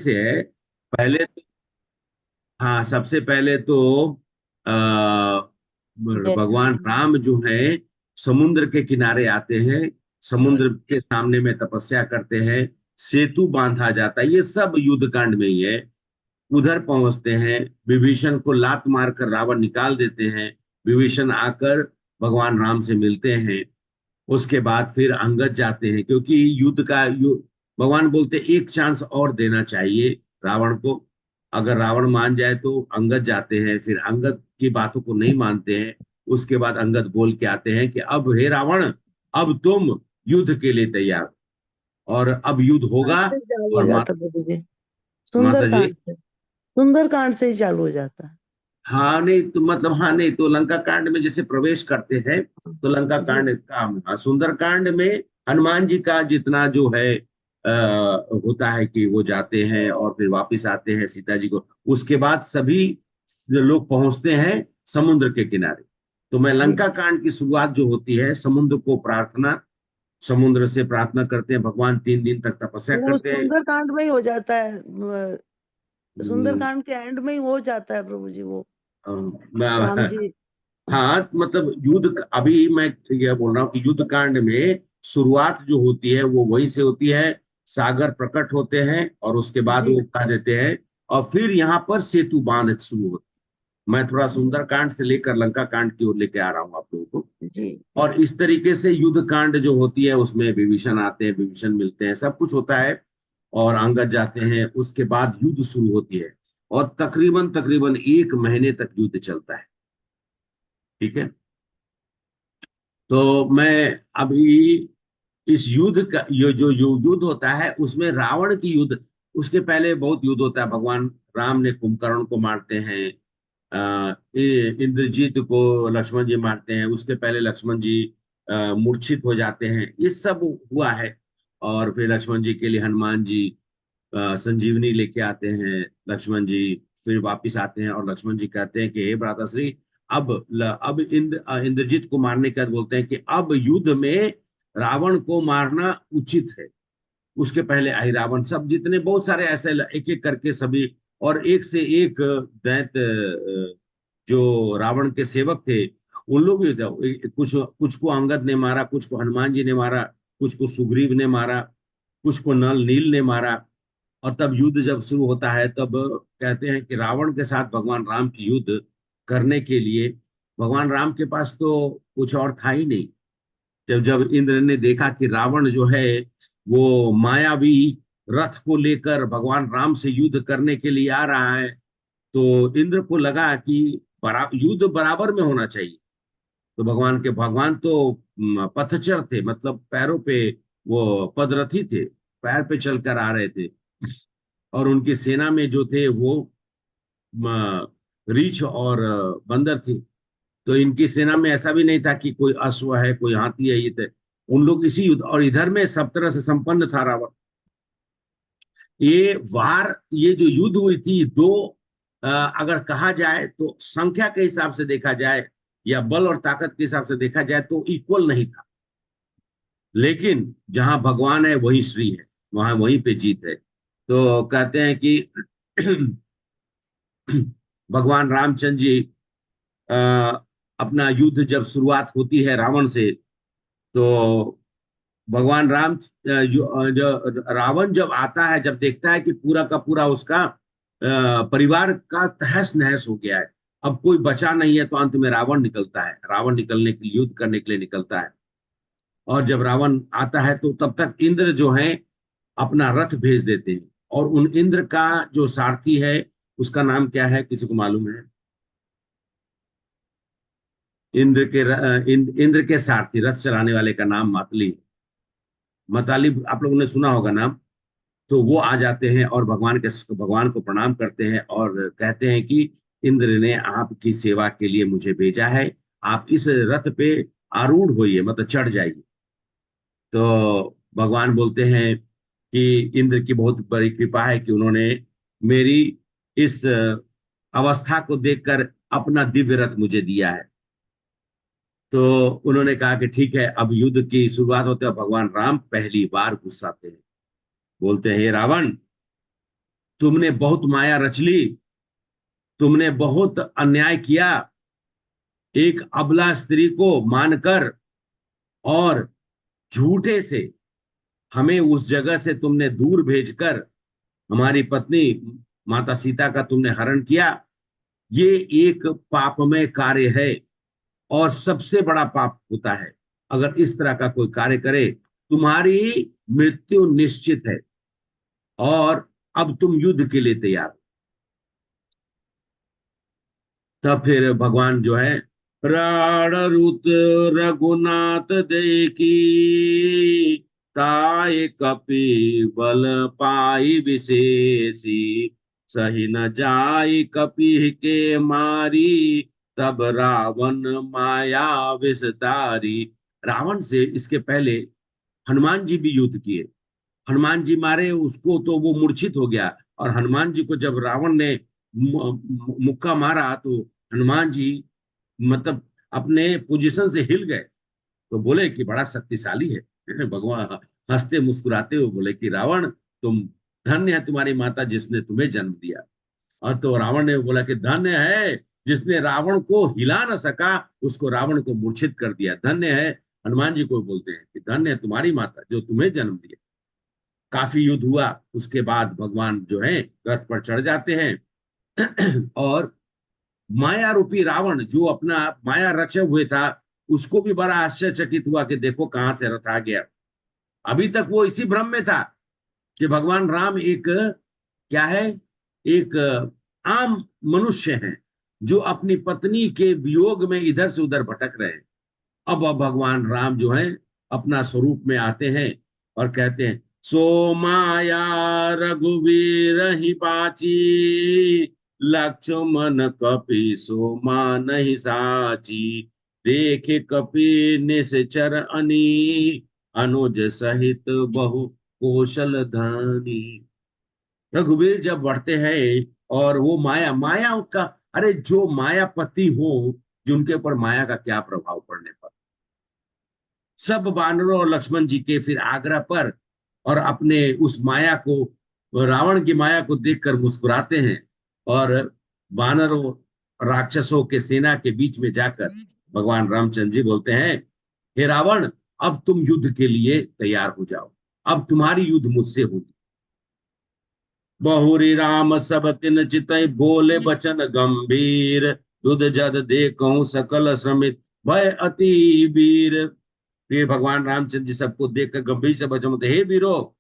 से है। पहले तो, हाँ, सबसे पहले तो आ, जय श्री भगवान राम। राम जो है समुद्र के किनारे आते हैं, समुद्र के सामने में तपस्या करते हैं, सेतु बांधा जाता है, ये सब युद्ध कांड में ही है। उधर पहुंचते हैं, विभीषण को लात मारकर रावण निकाल देते हैं, विभीषण आकर भगवान राम से मिलते हैं। उसके बाद फिर अंगद जाते हैं, क्योंकि भगवान बोलते एक चांस और देना चाहिए रावण को। अगर रावण मान जाए तो अंगद जाते हैं, फिर अंगद की बातों को नहीं मानते हैं। उसके बाद अंगद बोल के आते हैं कि अब हे रावण, अब तुम युद्ध के लिए तैयार हो, और अब युद्ध कांड होगा। से ही चालू हो और जाता प्रभु जी। माता जी, सुंदरकांड से, सुंदरकांड से ही चालू हो जाता है। हाँ नहीं तो मतलब, हाँ नहीं तो लंका कांड में जैसे प्रवेश करते हैं, तो लंका जी। कांड का, सुंदर कांड में हनुमान जी का जितना जो है होता है कि वो जाते हैं और फिर वापस आते हैं सीता जी को। उसके बाद सभी लोग पहुंचते हैं समुद्र के किनारे। तो मैं जी। लंका कांड की शुरुआत जो होती है, समुद्र को प्रार्थना, समुद्र से प्रार्थना करते हैं, भगवान 3 दिन तक तपस्या वो करते हैं। सुंदरकांड में ही हो जाता है। हम्म, सुंदरकांड के एंड में ही हो जाता है प्रभु जी वो। राम अ, जी। हाँ मतलब अभी मैं ये बोल रहा हूँ कि युद्ध कांड में शुरुआत जो होती है वो वहीं से होती है। सागर प्रकट होते हैं और उसके बाद जी। वो कह देते हैं, और फिर यहाँ पर सेतु बांध शुरू होती है। मैं थोड़ा सुंदर कांड से लेकर लंका कांड की ओर लेके आ रहा हूँ आप लोगों को। जी। और इस तरीके से युद्ध कांड जो होती है उसमें विभीषण आते हैं, विभीषण मिलते हैं, सब कुछ होता है, और अंगद जाते हैं। उसके बाद युद्ध शुरू होती है, और तकरीबन तकरीबन 1 महीने तक युद्ध चलता है। ठीक है। तो मैं अभी इस युद्ध का, ये जो युद्ध होता है उसमें रावण की युद्ध, उसके पहले बहुत युद्ध होता है। भगवान राम ने कुंभकर्ण को मारते हैं, इंद्रजीत को लक्ष्मण जी मारते हैं, उसके पहले लक्ष्मण जी मूर्छित हो जाते हैं, ये सब हुआ है। और फिर लक्ष्मण जी के लिए हनुमान जी संजीवनी लेके आते हैं। लक्ष्मण जी फिर वापिस आते हैं, और लक्ष्मण जी कहते हैं कि हे भ्राताश्री, अब इंद्रजीत को मारने के बाद बोलते हैं कि अब युद्ध में रावण को मारना उचित है। उसके पहले आई रावण, सब जितने बहुत सारे ऐसे एक एक करके सभी, और एक से एक दैत जो रावण के सेवक थे, उन लोग भी थे। कुछ कुछ को अंगद ने मारा, कुछ को हनुमान जी ने मारा, कुछ को सुग्रीव ने मारा, कुछ को नल नील ने मारा। और तब युद्ध जब शुरू होता है, तब कहते हैं कि रावण के साथ भगवान राम की युद्ध करने के लिए भगवान राम के पास तो कुछ और था ही नहीं। जब जब इंद्र ने देखा कि रावण जो है वो मायावी रथ को लेकर भगवान राम से युद्ध करने के लिए आ रहा है, तो इंद्र को लगा कि युद्ध बराबर में होना चाहिए। तो भगवान तो पथचर थे, मतलब पैरों पे वो पदरथी थे, पैर पे चलकर आ रहे थे। और उनकी सेना में जो थे वो रीछ और बंदर थे। तो इनकी सेना में ऐसा भी नहीं था कि कोई अश्व है, कोई हाथी है, ये थे। उन लोग इसी युद्ध, और इधर में सब तरह से संपन्न था रावण। ये जो युद्ध हुई थी दो, अगर कहा जाए तो संख्या के हिसाब से देखा जाए या बल और ताकत के हिसाब से देखा जाए तो इक्वल नहीं था। लेकिन जहां भगवान है वही श्री है, वहां वहीं पे जीत है। तो कहते हैं कि भगवान रामचंद्र जी अ, अपना युद्ध जब शुरुआत होती है रावण से, तो भगवान राम जो रावण जब आता है, जब देखता है कि पूरा का पूरा उसका परिवार का तहस नहस हो गया है, अब कोई बचा नहीं है, तो अंत में रावण निकलता है। रावण निकलने के लिए, युद्ध करने के लिए निकलता है। और जब रावण आता है तो तब तक इंद्र जो है अपना रथ भेज देते हैं। और उन इंद्र का जो सारथी है, उसका नाम क्या है, किसी को मालूम है? इंद्र के सारथी, रथ चलाने वाले का नाम मातली है। मताली, आप लोगों ने सुना होगा नाम। तो वो आ जाते हैं और भगवान को प्रणाम करते हैं, और कहते हैं कि इंद्र ने आपकी सेवा के लिए मुझे भेजा है, आप इस रथ पे आरूढ़ होइए, मतलब चढ़ जाइए। तो भगवान बोलते हैं कि इंद्र की बहुत बड़ी कृपा है कि उन्होंने मेरी इस अवस्था को देखकर अपना दिव्य रथ मुझे दिया है। तो उन्होंने कहा कि ठीक है, अब युद्ध की शुरुआत होते हैं। भगवान राम पहली बार गुस्साते हैं, बोलते हैं, हे रावण, तुमने बहुत माया रच ली, तुमने बहुत अन्याय किया, एक अबला स्त्री को मानकर और झूठे से हमें उस जगह से तुमने दूर भेजकर हमारी पत्नी माता सीता का तुमने हरण किया। ये एक पापमय कार्य है और सबसे बड़ा पाप होता है अगर इस तरह का कोई कार्य करे। तुम्हारी मृत्यु निश्चित है और अब तुम युद्ध के लिए तैयार हो। तब फिर भगवान जो है, प्राण रुत रघुनाथ देखी, ताय कपि बल पाई विशेषी, सही न जाय कपि के मारी, तब रावण माया विस्तारी। रावण से इसके पहले हनुमान जी भी युद्ध किए। हनुमान जी मारे उसको तो वो मूर्छित हो गया, और हनुमान जी को जब रावण ने मुक्का मारा तो हनुमान जी मतलब अपने पोजीशन से हिल गए। तो बोले कि बड़ा शक्तिशाली है भगवान। हंसते मुस्कुराते हुए बोले कि रावण, तुम धन्य है तुम्हारी माता जिसने तुम्हें जन्म दिया। और तो रावण ने बोला कि धन्य है जिसने रावण को हिला न सका, उसको रावण को मूर्छित कर दिया। धन्य है, हनुमान जी को बोलते हैं कि धन्य है तुम्हारी माता जो तुम्हें जन्म दिया। काफी युद्ध हुआ, उसके बाद भगवान जो है रथ पर चढ़ जाते हैं और माया रूपी रावण जो अपना माया रचे हुए था, उसको भी बड़ा आश्चर्यचकित हुआ कि देखो कहां से रथ आ गया। अभी तक वो इसी भ्रम में था कि भगवान राम एक क्या है, एक आम मनुष्य हैं जो अपनी पत्नी के वियोग में इधर से उधर भटक रहे हैं। अब भगवान राम जो है अपना स्वरूप में आते हैं और कहते हैं, सो माया रघुवीर ही बाची, लक्ष्मण कपि सो मान ही साची, देखे कपि निश्चर अनी, अनुज सहित बहु कौशल धनी। रघुवीर जब बढ़ते हैं और वो माया माया का, अरे जो मायापति हो, जिनके ऊपर माया का क्या प्रभाव पड़ने पर, सब वानरों और लक्ष्मण जी के फिर आग्रह पर और अपने उस माया को, रावण की माया को देखकर मुस्कुराते हैं और वानरों राक्षसों के सेना के बीच में जाकर भगवान रामचंद्र जी बोलते हैं, हे रावण, अब तुम युद्ध के लिए तैयार हो जाओ, अब तुम्हारी युद्ध मुझसे होगी। बहुरी राम सब तिन चितई, बोले बचन गंभीर, दुध जद देखऊं सकल समित, भय अति वीर। ये भगवान रामचंद्र जी सबको देखकर गंभीर से बचन बोलते, हे वीरो,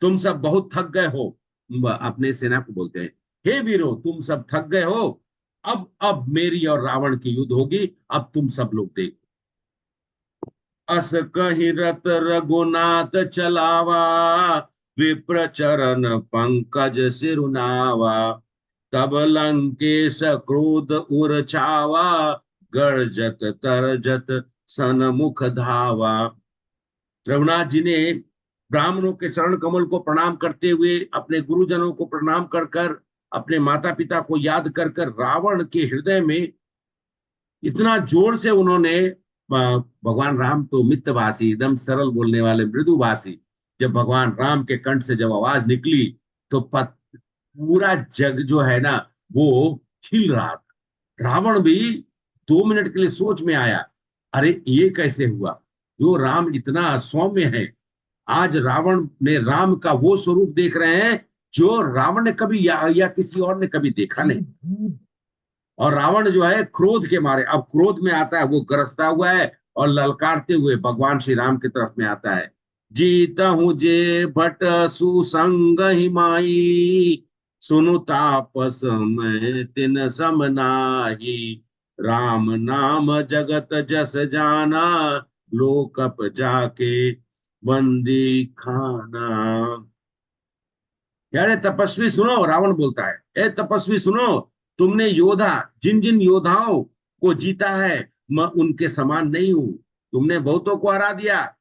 तुम सब बहुत थक गए हो। अपने सेना को बोलते हैं, हे वीरो तुम सब थक गए हो, अब मेरी और रावण की युद्ध होगी, अब तुम सब लोग देखो। अस कहि रत रघुनाथ चलावा, विप्र चरण पंकज सिरुनावा, तब लंकेश क्रोध उर छावा, गर्जत तरजत सनमुख धावा। रघुनाथ जी ने ब्राह्मणों के चरण कमल को प्रणाम करते हुए, अपने गुरुजनों को प्रणाम कर कर, अपने माता पिता को याद कर कर, रावण के हृदय में इतना जोर से उन्होंने, भगवान राम तो मितभाषी, एकदम सरल बोलने वाले, मृदुभाषी, जब भगवान राम के कंठ से जब आवाज निकली तो पूरा जग जो है ना वो हिल रहा था। रावण भी 2 मिनट के लिए सोच में आया, अरे ये कैसे हुआ, जो राम इतना सौम्य है, आज रावण ने राम का वो स्वरूप देख रहे हैं जो रावण ने कभी या किसी और ने कभी देखा नहीं। और रावण जो है क्रोध के मारे, अब क्रोध में आता है, वो गरजता हुआ है और ललकारते हुए भगवान श्री राम की तरफ में आता है। जीता हूं जे भट सुसंग ही माई, सुनु तापस में तिन सम नाही, राम नाम जगत जस जाना, लोकप जाके बंदी खाना। यारे तपस्वी सुनो, रावण बोलता है, ए तपस्वी सुनो, तुमने योद्धा, जिन जिन योद्धाओं को जीता है, मैं उनके समान नहीं हूं। तुमने बहुतों को हरा दिया,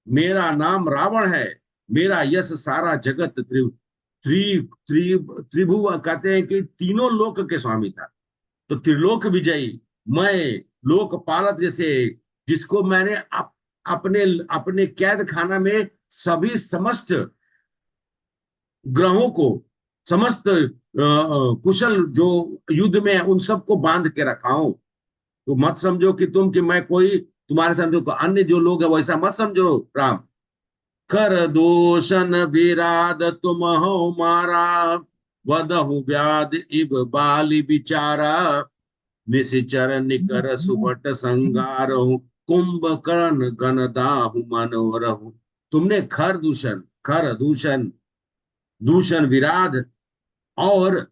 मेरा नाम रावण है, मेरा यश सारा जगत त्रिभु कहते हैं कि तीनों लोक के स्वामी था। तो त्रिलोक विजयी मैं, लोक पालक जैसे, जिसको मैंने अपने अपने कैद खाना में सभी समस्त ग्रहों को समस्त कुशल जो युद्ध में है उन सबको बांध के रखा हूं। तो मत समझो कि मैं कोई तुम्हारे साथ जो अन्य जो लोग है वैसा मत समझो राम। कर दूषण विराद तुम हो मारा, वदहु व्याध इब बाली बिचारा, निशिचर निकर सुबट संगारहु, कुंभकर्ण गणदाहु मनोरहु। तुमने खर दूषण, दूषण विराध और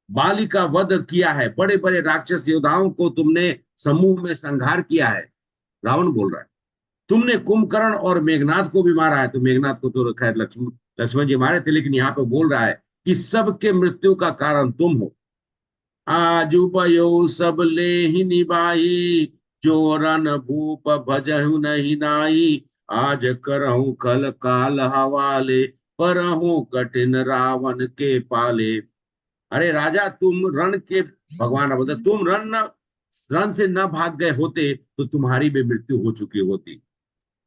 बाली का वध किया है। बड़े बड़े राक्षस योद्धाओं को तुमने समूह में संहार किया है। रावण बोल रहा है तुमने कुंभकर्ण और मेघनाथ को भी मारा है। तो मेघनाथ को तो खैर लक्ष्मण जी मारे थे, लेकिन यहाँ पे बोल रहा है कि सबके मृत्यु का कारण तुम हो। आजु भयो सब ले ही निभाई, चोरन भूप भजहु नहीं नाई, आज करहु खल काल हवाले, परहु कठिन रावण के पाले। अरे राजा तुम रण के भगवान बोलते तुम रण से न भाग गए होते तो तुम्हारी भी मृत्यु हो चुकी होती।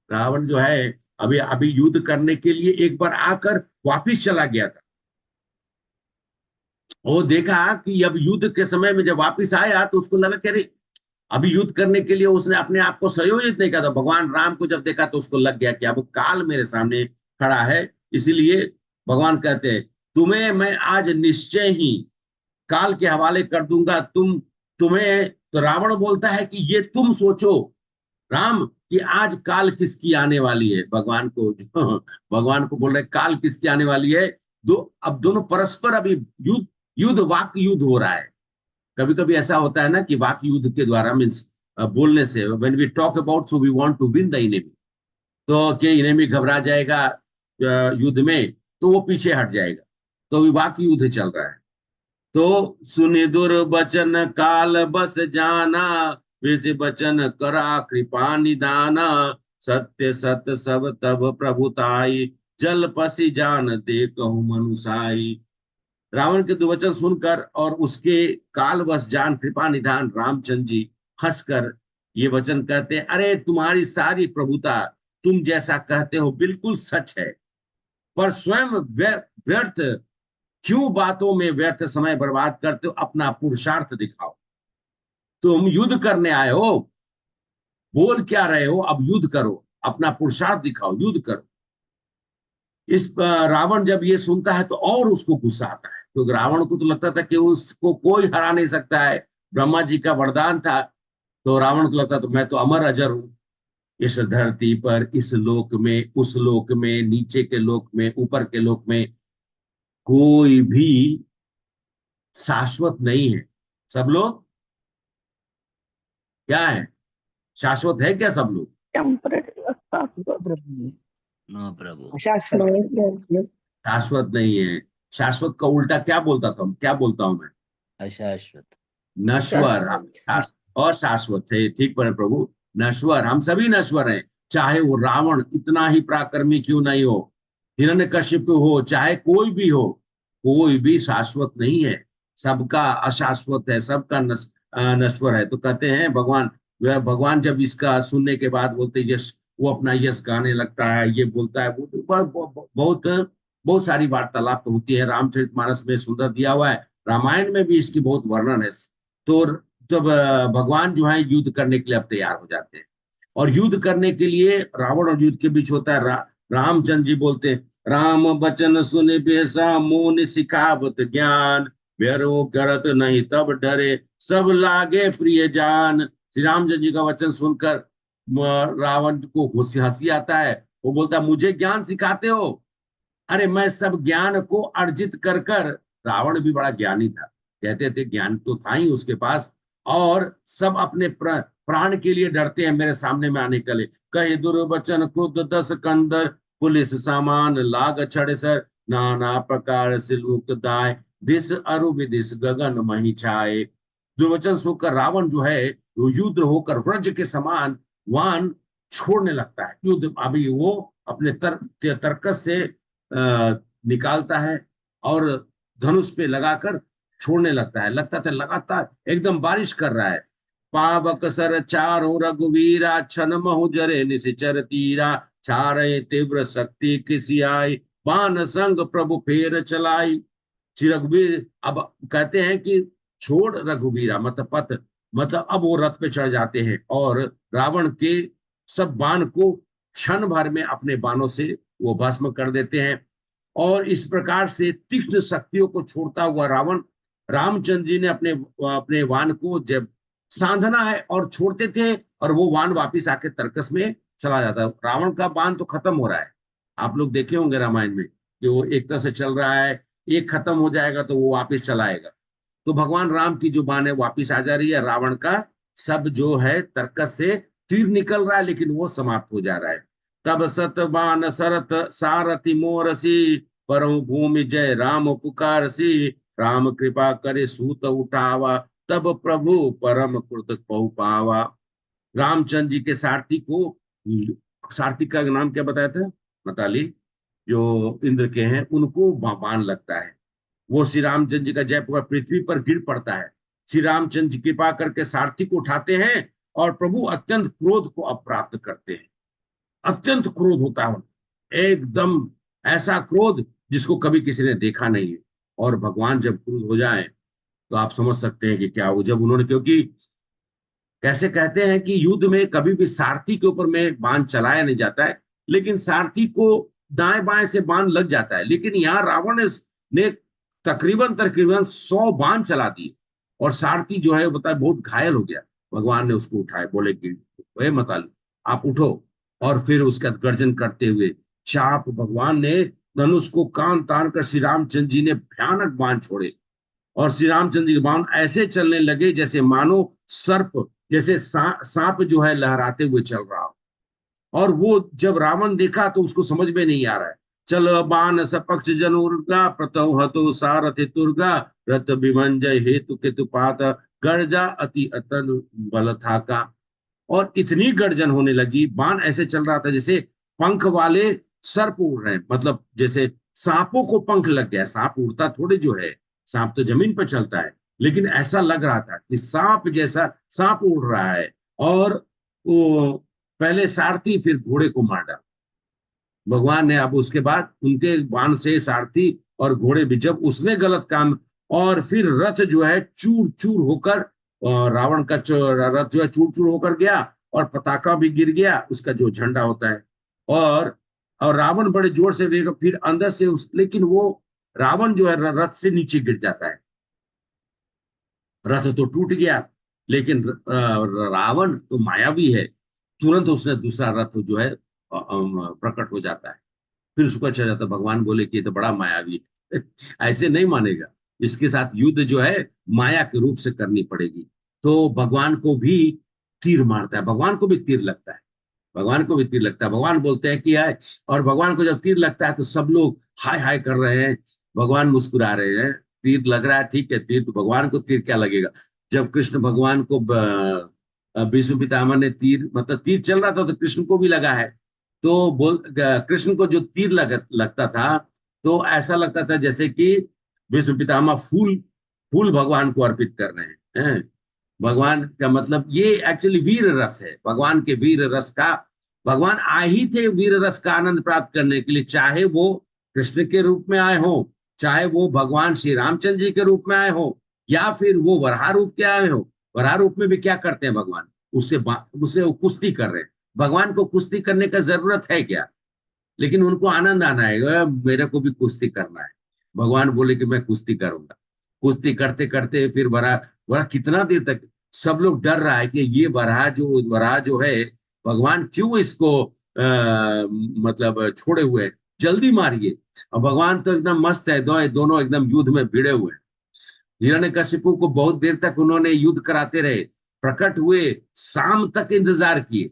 रावण जो है अभी अभी युद्ध करने के लिए एक बार आकर वापिस चला गया था। वो देखा कि अब युद्ध के समय में जब वापिस आया तो उसको लगा कि अरे अभी युद्ध करने के लिए उसने अपने आप को संयोजित नहीं किया था। भगवान राम को जब देखा तो उसको लग गया कि अब काल मेरे सामने खड़ा है। इसीलिए भगवान कहते हैं तुम्हें मैं आज निश्चय ही काल के हवाले कर दूंगा। तुम्हें तो रावण बोलता है कि ये तुम सोचो राम कि आज काल किसकी आने वाली है। भगवान को बोल रहे काल किसकी आने वाली है। अब दोनों परस्पर अभी युद्ध युद्ध वाक्य युद्ध हो रहा है। कभी कभी ऐसा होता है ना कि वाक्य युद्ध के द्वारा मीन्स बोलने से when we talk about so we want to win the enemy, तो कि एनिमी घबरा जाएगा युद्ध में तो वो पीछे हट जाएगा। तो अभी वाक्य युद्ध चल रहा है। तो सुनि दुर्बचन काल बस जाना, विष बचन करा कृपा निदाना, सत्य सत सब तब प्रभुताई, जल पसी जान दे कहूं मनुसाई। रावण के दुवचन सुनकर और उसके कालवश जान कृपा निधान रामचंद्र जी हंसकर ये वचन कहते हैं अरे तुम्हारी सारी प्रभुता तुम जैसा कहते हो बिल्कुल सच है, पर स्वयं व्यर्थ क्यों बातों में व्यर्थ समय बर्बाद करते हो। अपना पुरुषार्थ दिखाओ। तुम युद्ध करने आए हो, बोल क्या रहे हो, अब युद्ध करो, अपना पुरुषार्थ दिखाओ, युद्ध करो। इस रावण जब ये सुनता है तो और उसको गुस्सा आता है, क्योंकि रावण को तो लगता था कि उसको कोई हरा नहीं सकता है, ब्रह्मा जी का वरदान था। तो रावण को लगता तो मैं तो अमर अजर हूं इस धरती पर, इस लोक में, उस लोक में, नीचे के लोक में, ऊपर के लोक में कोई भी शाश्वत नहीं है। सब लोग क्या है, शाश्वत है क्या सब लोग? प्रभु जी। नो प्रभु। शाश्वत नहीं है। शाश्वत का उल्टा क्या बोलता था, क्या बोलता हूं मैं? अशाश्वत। नश्वर। और शाश्वत है, ठीक पर प्रभु। नश्वर, हम सभी नश्वर हैं, चाहे वो रावण इतना ही पराक्रमी क्यों नहीं हो, हिरण्यकशिप हो, चाहे कोई भी हो, कोई भी शाश्वत नहीं है। सबका अशाश्वत है, सबका नश्वर है। तो कहते हैं भगवान जब इसका सुनने के बाद बोलते यश, वो अपना यश गाने लगता है, ये बोलता है। बहुत बहुत सारी वार्तालाप तो होती है, रामचरितमानस में सुंदर दिया हुआ है, रामायण में भी इसकी बहुत वर्णन है। तो जब भगवान जो है युद्ध करने के लिए अब तैयार हो जाते हैं, और युद्ध करने के लिए रावण और युद्ध के बीच होता है रामचंद्र जी बोलते हैं राम बचन सुन बेसा मोन सिखावत ज्ञान, व्यरो करत नहीं तब डरे सब लागे प्रिय जान। श्री रामचंद्र जी का वचन सुनकर रावण को हंसी आता है। वो बोलता मुझे ज्ञान सिखाते हो, अरे मैं सब ज्ञान को अर्जित कर कर, रावण भी बड़ा ज्ञानी था, कहते थे ज्ञान तो था ही उसके पास, और सब अपने प्राण के लिए डरते हैं मेरे सामने में आने के लिए। कहे दुर्वचन क्रुद्ध दस कंदर, पुलिस सामान लाग छड़ सर, नाना प्रकार से लुक दाय, दिस अरु विदिश गगन मही छाए। दुर्वचन सुनकर रावण जो है वो युद्ध होकर व्रज के समान वान छोड़ने लगता है। युद्ध अभी वो अपने तर्कस से निकालता है और धनुष पे लगाकर छोड़ने लगता है। लगता था लगातार एकदम बारिश कर रहा है। पावक सर चारों रघुवीरा, छन महु जरे निशिचर तीरा, छारे तीव्र शक्ति किसी आई, बान संग प्रभु फेर चलाई। श्री रघुवीर अब कहते हैं कि छोड़ रघुवीरा, मतलब पथ, मतलब अब वो रथ पे चढ़ जाते हैं और रावण के सब बाण को क्षण भर में अपने बाणों से वो भस्म कर देते हैं। और इस प्रकार से तीक्ष्ण शक्तियों को छोड़ता हुआ रावण, रामचंद्र जी ने अपने अपने वाण को जब साधना है और छोड़ते थे, और वो वाण वापिस आके तरकस में चला जाता है। रावण का बाण तो खत्म हो रहा है, आप लोग देखे होंगे रामायण में कि वो एक तरह से चल रहा है, एक खत्म हो जाएगा तो वो वापिस चलाएगा। तो भगवान राम की जो बाण है वापिस आ जा रही है, रावण का सब जो है तर्कस से तीर निकल रहा है, लेकिन वो समाप्त हो जा रहा है। तब सत बाण सरत सारथि मोरसी, परम भूमि जय राम पुकारसी, राम कृपा करे सूत उठावा, तब प्रभु परम कृत पहु पावा। रामचंद्र जी के सारथी को, सारथी का नाम क्या बताया था मताली, जो इंद्र के हैं, उनको बाण लगता है। वो श्री रामचंद्र जी का जय पूरा पृथ्वी पर गिर पड़ता है। श्री रामचंद्र जी कृपा करके सारथी को उठाते हैं और प्रभु अत्यंत क्रोध को अप्राप्त करते हैं। अत्यंत क्रोध होता है, एकदम ऐसा क्रोध जिसको कभी किसी ने देखा नहीं है। और भगवान जब क्रोध हो जाए तो आप समझ सकते हैं कि क्या हो, जब उन्होंने, क्योंकि कैसे कहते हैं कि युद्ध में कभी भी सारथी के ऊपर में बाण चलाया नहीं जाता है, लेकिन सारथी को दाएं बाएं से बाण लग जाता है। लेकिन यहाँ रावण ने तकरीबन तकरीबन 100 बाण चला दिए और सारथी जो है बता बहुत घायल हो गया। भगवान ने उसको उठाए, बोले कि वह मताली आप उठो। और फिर उसका गर्जन करते हुए चाप भगवान ने धनुष को कान तान कर श्री रामचंद्र जी ने भयानक बाण छोड़े। और श्री रामचंद्र जी के बाण ऐसे चलने लगे जैसे मानो सर्प, जैसे सांप जो है लहराते हुए चल रहा हो। और वो जब रावण देखा तो उसको समझ में नहीं आ रहा है। चल बाण सपक्ष जनुर्गा, प्रतौ हतो सारथि तुर्गा, रथ विमंजय हेतु केतुपात, गर्जा अति अतन बल था का। और इतनी गर्जन होने लगी, बाण ऐसे चल रहा था जैसे पंख वाले सर्प उड़ रहे हैं, मतलब जैसे सांपों को पंख लग गया। सांप उड़ता थोड़े जो है, सांप तो जमीन पर चलता है, लेकिन ऐसा लग रहा था कि सांप जैसा सांप उड़ रहा है। और वो पहले सारथी फिर घोड़े को मार डाला भगवान ने। अब उसके बाद उनके बाण से सारथी और घोड़े भी, जब उसने गलत काम, और फिर रथ जो है चूर चूर होकर, रावण का रथ जो है चूर चूर होकर गया, और पताका भी गिर गया, उसका जो झंडा होता है। और और रावण बड़े जोर से वेग, फिर अंदर से लेकिन वो रावण जो है रथ से नीचे गिर जाता है। रथ तो टूट गया, लेकिन रावण तो मायावी है, तुरंत उसने दूसरा रथ जो है प्रकट हो जाता है। फिर उसको अच्छा जाता है। भगवान बोले कि ये तो बड़ा मायावी है ऐसे नहीं मानेगा, इसके साथ युद्ध जो है माया के रूप से करनी पड़ेगी। तो भगवान को भी तीर मारता है, भगवान को भी तीर लगता है, भगवान को भी तीर लगता है। भगवान बोलते हैं कि आए, और भगवान को जब तीर लगता है तो सब लोग हाय हाय कर रहे हैं, भगवान मुस्कुरा रहे हैं। तीर लग रहा है, ठीक है, तीर तो भगवान को तीर क्या लगेगा। जब कृष्ण भगवान को भीष्म पितामह ने तीर, मतलब तीर चल रहा था तो कृष्ण को भी लगा है। तो कृष्ण को जो तीर लगता था तो ऐसा लगता था जैसे कि भीष्म पितामह फूल फूल भगवान को अर्पित कर रहे हैं। भगवान का मतलब ये एक्चुअली वीर रस है, भगवान के वीर रस का। भगवान आए ही थे वीर रस का आनंद प्राप्त करने के लिए, चाहे वो कृष्ण के रूप में आए हो, चाहे वो भगवान श्री रामचंद्र जी के रूप में आए हो, या फिर वो वराह रूप के आए हो। वराह रूप में भी क्या करते हैं भगवान, उससे वो कुश्ती कर रहे हैं। भगवान को कुश्ती करने का जरूरत है क्या, लेकिन उनको आनंद आना है, मेरे को भी कुश्ती करना है। भगवान बोले कि मैं कुश्ती करूंगा। कुश्ती करते करते फिर वराह, वराह कितना देर तक, सब लोग डर रहा है कि ये वराह जो है भगवान क्यों इसको मतलब छोड़े हुए हैं, जल्दी मारिए। और भगवान तो एकदम मस्त है, दोनों एकदम युद्ध में भिड़े हुए हैं। हिरण्यकशिपु को बहुत देर तक उन्होंने युद्ध कराते रहे, प्रकट हुए, शाम तक इंतजार किए,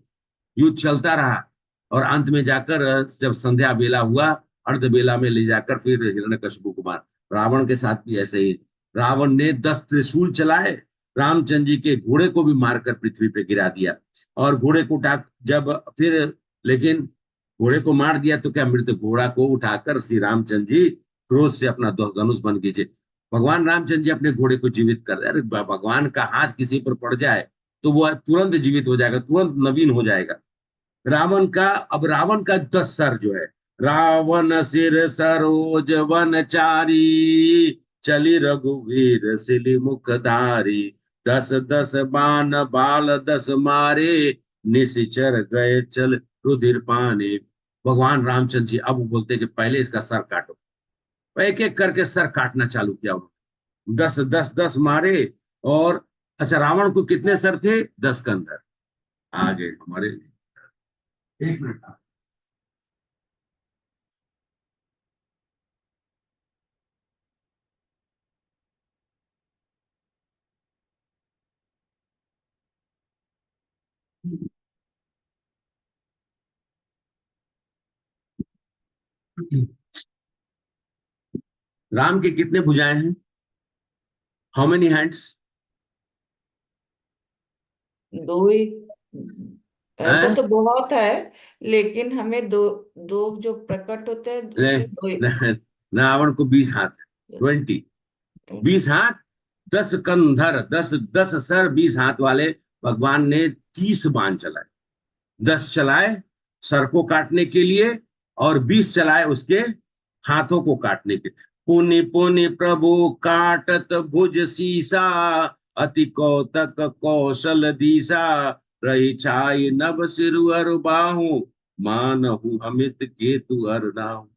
युद्ध चलता रहा। और अंत में जाकर जब संध्या बेला हुआ, अर्ध बेला में ले जाकर फिर हिरण्यकशिपु को मार। रावण के साथ भी ऐसे ही, रावण ने 10 त्रिशूल चलाए, रामचंद्र जी के घोड़े को भी मारकर पृथ्वी पे गिरा दिया। और घोड़े को उठा जब फिर, लेकिन घोड़े को मार दिया तो क्या, मृत घोड़ा को उठाकर श्री रामचंद्र जी क्रोध से अपना धनुष बन कीजिए। भगवान रामचंद्र जी अपने घोड़े को जीवित कर दे। अरे भगवान का हाथ किसी पर पड़ जाए तो वो तुरंत जीवित हो जाएगा, तुरंत नवीन हो जाएगा। रावण का 10 सर जो है, रावण सिर सरोज वनचारी, चली रघुवीर सिली मुखधारी, 10 10 बाण बाल 10 मारे, निशिचर गए चल रुधिर पाने। भगवान रामचंद्र जी अब बोलते कि पहले इसका सर काटो। एक एक करके सर काटना चालू किया उन्होंने। 10 10 10 मारे। और अच्छा, रावण को कितने सर थे? 10 के अंदर। आगे हमारे, एक मिनट। राम के कितने भुजाएं हैं? How many hands? दो ही। ऐसे हैं? तो बहुत है, लेकिन हमें दो, दो जो प्रकट होते हैं उसमें दो ही। रावण को 20 हाथ है, 20। 20 हाथ, 10 कंधर, 10 सर, 20 हाथ वाले भगवान ने 30 बाण चलाए। 10 चलाए सर को काटने के लिए, और 20 चलाए उसके हाथों को काटने के। पुनि पुनि प्रभु काटत भुज सीसा, अति कौतक कौशल दीसा, रही छाई नभ सिरु अरु बाहु, मानहु अमित केतु अरु नाहु।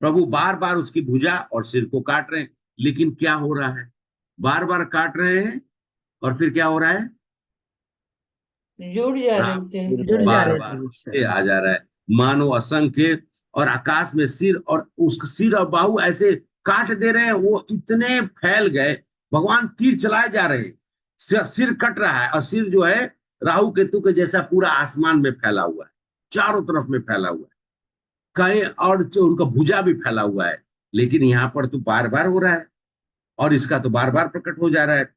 प्रभु बार बार उसकी भुजा और सिर को काट रहे हैं, लेकिन क्या हो रहा है? बार बार काट रहे हैं और फिर क्या हो रहा है? जुड़ जा रहे राम थे। जुड़ जा बार रहे बार थे उससे। से आ जा रहा है, मानो असंख्य। और आकाश में सिर, और उसका सिर और बाहु ऐसे काट दे रहे हैं, वो इतने फैल गए। भगवान तीर चलाए जा रहे हैं, सिर कट रहा है, और सिर जो है राहु केतु के जैसा पूरा आसमान में फैला हुआ है, चारों तरफ में फैला हुआ है कहीं, और जो उनका भुजा भी फैला हुआ है। लेकिन यहाँ पर तो बार बार हो रहा है, और इसका तो बार बार प्रकट हो जा रहा है।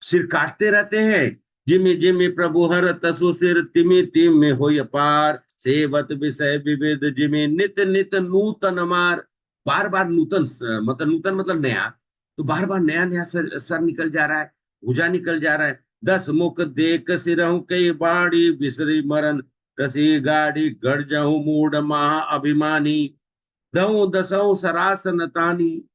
सिर काटते रहते हैं। जिमि जिमि प्रभु हर तसु सिर, तिमि तिमि होय पार, सेवत विषय विविध जिमि नित नित नूतन मार। बार बार नूतन, नूतन मतलब नया। तो बार बार नया नया सर निकल जा रहा है, भुजा निकल जा रहा है। 10 मुख देख सिरहु कई बाड़ी, बिसरी मरन रसी गाड़ी, गढ़ जहु मूड महा अभिमानी, दहु दसहु सरासन तानी।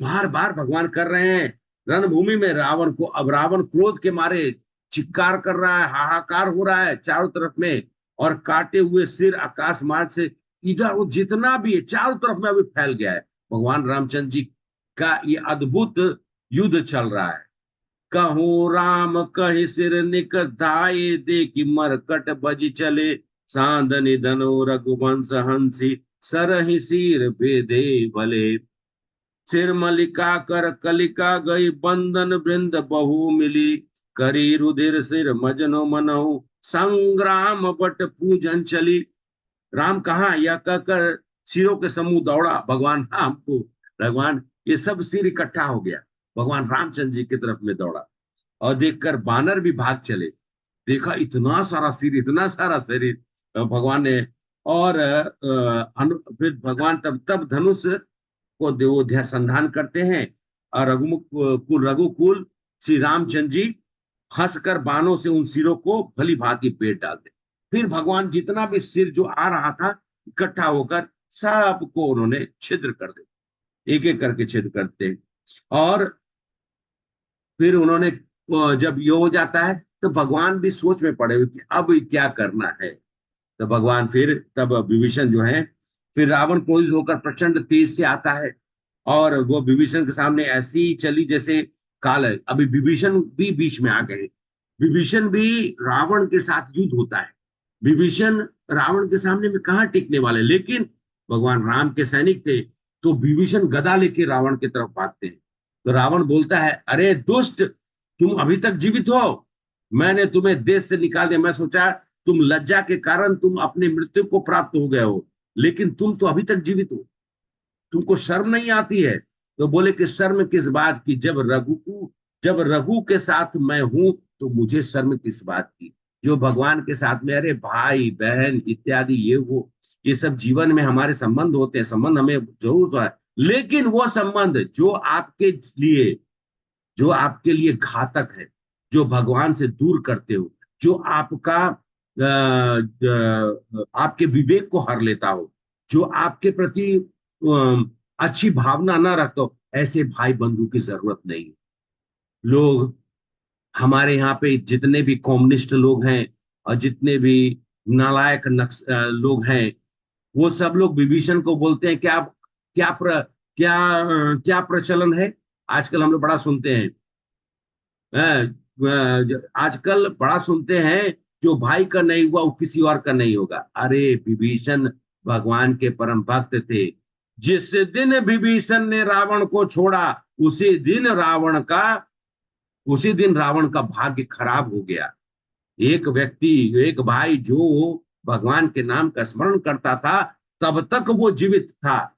बार बार भगवान कर रहे हैं रणभूमि में रावण को। अब रावण क्रोध के मारे चित्कार कर रहा है, हाहाकार हो रहा है चारों तरफ में, और काटे हुए सिर आकाश मार्ग से इधर वो जितना भी है चारों तरफ में अभी फैल गया है। भगवान रामचंद्र जी का ये अद्भुत युद्ध चल रहा है। कहूँ राम कहि सिर निकधाये, देखी मरकट बज चले, सांदनि धनो रघुवंश हंसी, सरहि सिर बेदे भले। सिर मलिका कर कलिका गई, बंधन वृंद बहु मिली, करी रुधिर सिर मजनो मनहु, संग्राम बट पूजन चली। राम कहा, यह कहकर सिरों के समूह दौड़ा भगवान राम को। भगवान ये सब सिर इकट्ठा हो गया, भगवान रामचंद्र जी की तरफ में दौड़ा, और देखकर बानर भी भाग चले। देखा इतना सारा सिर, इतना सारा शरीर भगवान ने। और फिर भगवान तब तब धनुष को वो ध्यान करते हैं, और रघुकुल श्री रामचंद्र जी हंसकर बाणों से उन सिरों को भली भांति पेट डालते। फिर भगवान जितना भी सिर जो आ रहा था इकट्ठा होकर सबको उन्होंने छिद्र कर दे, एक एक करके छिद्र करते हैं। और फिर उन्होंने जब ये हो जाता है तो भगवान भी सोच में पड़े हुए कि अब क्या करना है। तो भगवान फिर तब विभीषण जो है, फिर रावण क्रोधित होकर प्रचंड तेज से आता है, और वो विभीषण के सामने ऐसी चली जैसे काल है। अभी विभीषण भी बीच में आ गए। विभीषण भी रावण के साथ युद्ध होता है। विभीषण रावण के सामने में कहाँ टिकने वाले, लेकिन भगवान राम के सैनिक थे, तो विभीषण गदा लेके रावण की तरफ भागते हैं। तो रावण बोलता है, अरे दुष्ट, तुम अभी तक जीवित हो? मैंने तुम्हें देश से निकाल दिया, मैं सोचा तुम लज्जा के कारण तुम अपने मृत्यु को प्राप्त हो गए हो, लेकिन तुम तो अभी तक जीवित हो, तुमको शर्म नहीं आती है? तो बोले कि शर्म किस बात की, जब रघु के साथ मैं हूं तो मुझे शर्म किस बात की। जो भगवान के साथ में, अरे भाई बहन इत्यादि ये सब जीवन में हमारे संबंध होते हैं, संबंध हमें जरूर है, लेकिन वो संबंध जो आपके लिए घातक है, जो भगवान से दूर करते हो, जो आपके विवेक को हर लेता हो, जो आपके प्रति अच्छी भावना ना रखते हो, ऐसे भाई बंधु की जरूरत नहीं है। लोग हमारे यहाँ पे जितने भी कम्युनिस्ट लोग हैं और जितने भी नालायक लोग हैं, वो सब लोग विभीषण को बोलते हैं। क्या क्या प्र, क्या क्या प्रचलन है आजकल, हम लोग बड़ा सुनते हैं। आजकल बड़ा सुनते हैं, जो भाई का नहीं हुआ वो किसी और का नहीं होगा। अरे विभीषण भगवान के परम भक्त थे। जिस दिन विभीषण ने रावण को छोड़ा, उसी दिन रावण का उसी दिन रावण का भाग्य खराब हो गया। एक व्यक्ति, एक भाई जो भगवान के नाम का स्मरण करता था, तब तक वो जीवित था।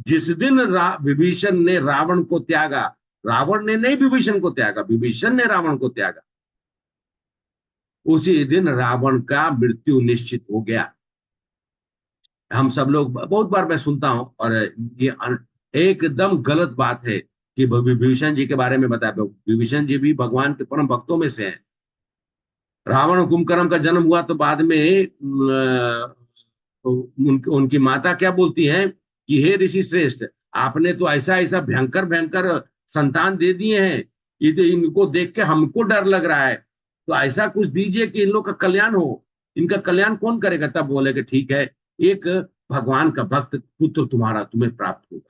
जिस दिन विभीषण ने रावण को त्यागा, रावण ने नहीं विभीषण को त्यागा, विभीषण ने रावण को त्यागा, उसी दिन रावण का मृत्यु निश्चित हो गया। हम सब लोग बहुत बार मैं सुनता हूं, और ये एकदम गलत बात है कि विभीषण जी के बारे में बताया। विभीषण जी भी भगवान के परम भक्तों में से हैं। रावण कुंभकर्ण का जन्म हुआ तो बाद में उनकी माता क्या बोलती हैं कि हे ऋषि श्रेष्ठ, आपने तो ऐसा ऐसा भयंकर भयंकर संतान दे दिए हैं, ये तो इनको देख के हमको डर लग रहा है, तो ऐसा कुछ दीजिए कि इन लोग का कल्याण हो। इनका कल्याण कौन करेगा? तब बोले कि ठीक है, एक भगवान का भक्त पुत्र तुम्हें प्राप्त होगा।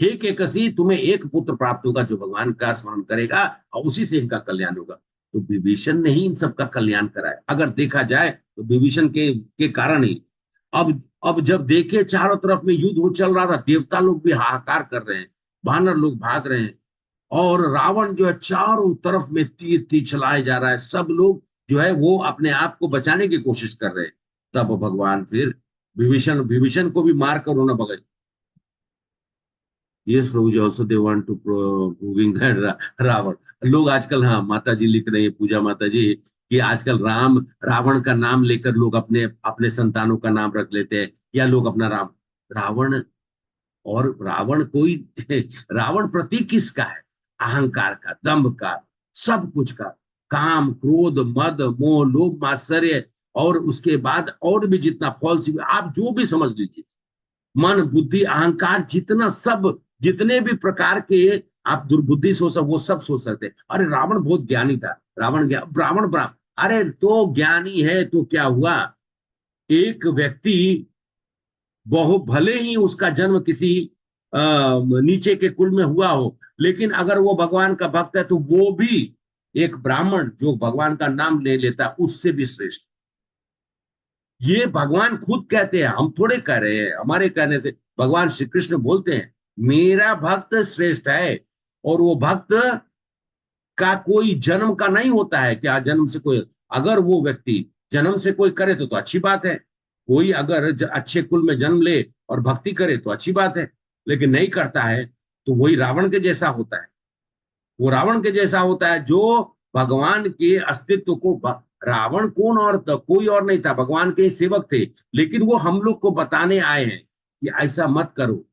हे केकसी, तुम्हें एक पुत्र प्राप्त होगा जो भगवान का स्मरण करेगा, और उसी से इनका कल्याण होगा। तो विभीषण ने ही इन सबका कल्याण कराया। अगर देखा जाए तो विभीषण के कारण ही अब जब देखे चारों तरफ में युद्ध हो चल रहा था, देवता लोग भी हाहाकार कर रहे हैं, वानर लोग भाग रहे हैं, और रावण जो है चारों तरफ में तीर तीर चलाए जा रहा है। सब लोग जो है वो अपने आप को बचाने की कोशिश कर रहे हैं। तब भगवान फिर विभीषण को भी मार कर उन्होंने भगाई। यस प्रभु जी, also they want to proving that Ravan. लोग आजकल, हाँ माता जी लिख रहे हैं, पूजा माता जी, कि आजकल रावण का नाम लेकर लोग अपने अपने संतानों का नाम रख लेते हैं, या लोग अपना रावण। और रावण कोई रावण प्रतीक किसका है? अहंकार का, दंभ का, सब कुछ का। काम, क्रोध, मद, मोह, लोभ, मात्सर्य, और उसके बाद और भी जितना फॉल्स, आप जो भी समझ लीजिए, मन, बुद्धि, अहंकार, जितना सब, जितने भी प्रकार के आप दुर्बुद्धि सोच सकते, वो सब सोच सकते। अरे रावण बहुत ज्ञानी था, ब्राह्मण ब्राह्मण, अरे तो ज्ञानी है तो क्या हुआ? एक व्यक्ति बहु भले ही उसका जन्म किसी नीचे के कुल में हुआ हो, लेकिन अगर वो भगवान का भक्त है तो वो भी एक ब्राह्मण जो भगवान का नाम ले लेता, उससे भी श्रेष्ठ। ये भगवान खुद कहते हैं, हम थोड़े कह रहे हैं, हमारे कहने से भगवान श्री कृष्ण बोलते हैं, मेरा भक्त श्रेष्ठ है। और वो भक्त का कोई जन्म का नहीं होता है, क्या जन्म से कोई, अगर वो व्यक्ति जन्म से कोई करे तो अच्छी बात है। कोई अगर अच्छे कुल में जन्म ले और भक्ति करे तो अच्छी बात है, लेकिन नहीं करता है तो वही रावण के जैसा होता है। वो रावण के जैसा होता है जो भगवान के अस्तित्व को, रावण कौन और कोई और नहीं था, भगवान के सेवक थे, लेकिन वो हम लोग को बताने आए हैं कि ऐसा मत करो।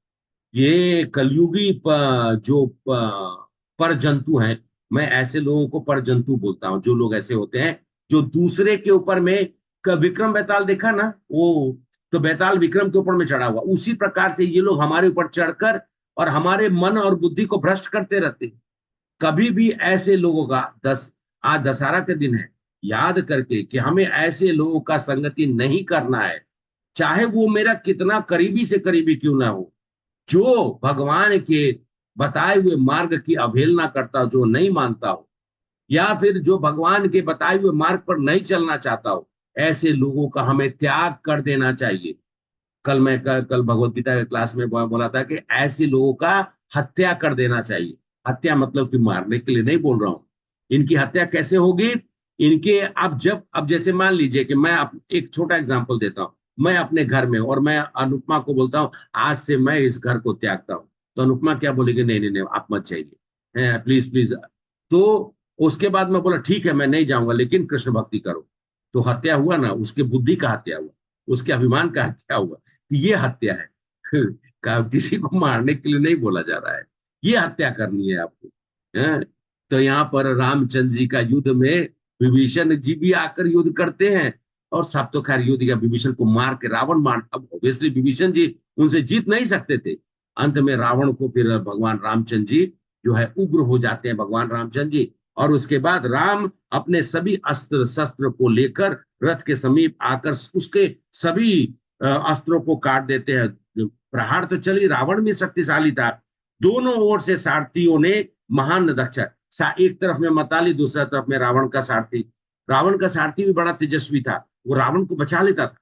ये कलयुगी जो पर जंतु हैं, मैं ऐसे लोगों को पर जंतु बोलता हूं, जो लोग ऐसे होते हैं जो दूसरे के ऊपर में, विक्रम बेताल देखा ना, वो तो बेताल विक्रम के ऊपर में चढ़ा हुआ, उसी प्रकार से ये लोग हमारे ऊपर चढ़कर और हमारे मन और बुद्धि को भ्रष्ट करते रहते हैं। कभी भी ऐसे लोगों का आज दशहरा के दिन है, याद करके कि हमें ऐसे लोगों का संगति नहीं करना है, चाहे वो मेरा कितना करीबी से करीबी क्यों ना हो। जो भगवान के बताए हुए मार्ग की अवहेलना करता, जो नहीं मानता हो, या फिर जो भगवान के बताए हुए मार्ग पर नहीं चलना चाहता हो, ऐसे लोगों का हमें त्याग कर देना चाहिए। कल भगवत गीता के क्लास में बोला था कि ऐसे लोगों का हत्या कर देना चाहिए। हत्या मतलब कि मारने के लिए नहीं बोल रहा हूं। इनकी हत्या कैसे होगी? इनके अब जैसे मान लीजिए कि मैं एक छोटा एग्जांपल देता हूं, मैं अपने घर में, और मैं अनुपमा को बोलता हूं आज से मैं इस घर को त्यागता हूं, तो अनुपमा क्या बोलेगी? नहीं नहीं नहीं, आप मत चाहिए, प्लीज प्लीज। तो उसके बाद मैं बोला ठीक है मैं नहीं जाऊंगा, लेकिन कृष्ण भक्ति करो। तो हत्या हुआ ना, उसके बुद्धि का हत्या हुआ, उसके अभिमान का हत्या हुआ। ये हत्या है किसी को मारने के लिए नहीं बोला जा रहा है, ये हत्या करनी है आपको, है? तो यहाँ पर रामचंद्र जी का युद्ध में विभीषण जी भी आकर युद्ध करते हैं, और सब तो खैर युद्ध किया, विभीषण को मार के रावण मार, अब ऑब्वियसली विभीषण जी उनसे जीत नहीं सकते थे। अंत में रावण को फिर भगवान रामचंद्र जी जो है उग्र हो जाते हैं, भगवान रामचंद्र जी। और उसके बाद राम अपने सभी अस्त्र शस्त्र को लेकर रथ के समीप आकर उसके सभी अस्त्रों को काट देते हैं। प्रहार तो चली, रावण भी शक्तिशाली था। दोनों ओर से सारथियों ने महान दक्षता, एक तरफ में मताली, दूसरा तरफ में रावण का सारथी। रावण का सारथी भी बड़ा तेजस्वी था, वो रावण को बचा लेता था।